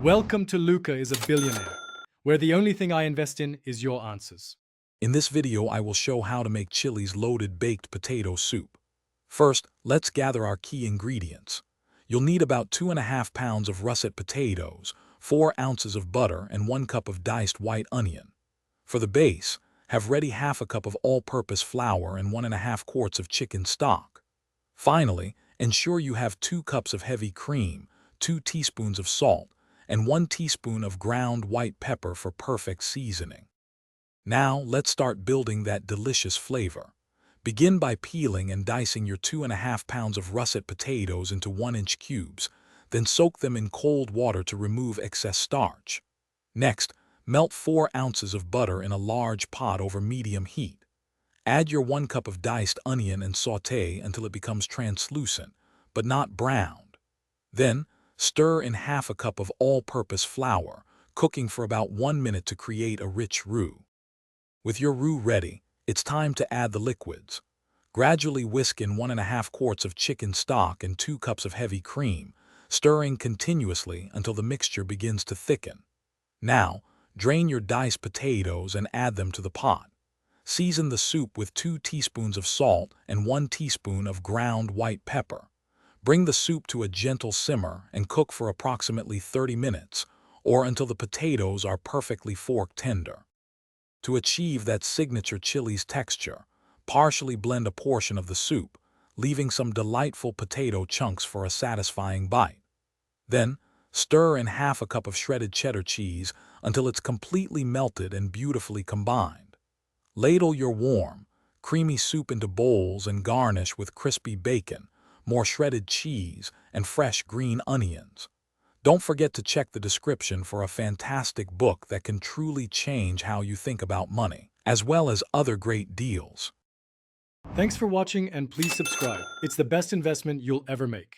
Welcome to Luca is a Billionaire, where the only thing I invest in is your answers. In this video, I will show how to make Chili's loaded baked potato soup. First, let's gather our key ingredients. You'll need about 2.5 pounds of russet potatoes, 4 ounces of butter, and 1 cup of diced white onion. For the base, have ready half a cup of all-purpose flour and 1.5 quarts of chicken stock. Finally, ensure you have 2 cups of heavy cream, 2 teaspoons of salt, and 1 teaspoon of ground white pepper for perfect seasoning. Now, let's start building that delicious flavor. Begin by peeling and dicing your 2.5 pounds of russet potatoes into 1-inch cubes, then soak them in cold water to remove excess starch. Next, melt 4 ounces of butter in a large pot over medium heat. Add your 1 cup of diced onion and sauté until it becomes translucent, but not browned. Then, stir in half a cup of all-purpose flour, cooking for about 1 minute to create a rich roux. With your roux ready, it's time to add the liquids. Gradually whisk in 1.5 quarts of chicken stock and 2 cups of heavy cream, stirring continuously until the mixture begins to thicken. Now, drain your diced potatoes and add them to the pot. Season the soup with 2 teaspoons of salt and 1 teaspoon of ground white pepper. Bring the soup to a gentle simmer and cook for approximately 30 minutes, or until the potatoes are perfectly fork tender. To achieve that signature Chili's texture, partially blend a portion of the soup, leaving some delightful potato chunks for a satisfying bite. Then, stir in half a cup of shredded cheddar cheese until it's completely melted and beautifully combined. Ladle your warm, creamy soup into bowls and garnish with crispy bacon, more shredded cheese, and fresh green onions. Don't forget to check the description for a fantastic book that can truly change how you think about money, as well as other great deals. Thanks for watching and please subscribe. It's the best investment you'll ever make.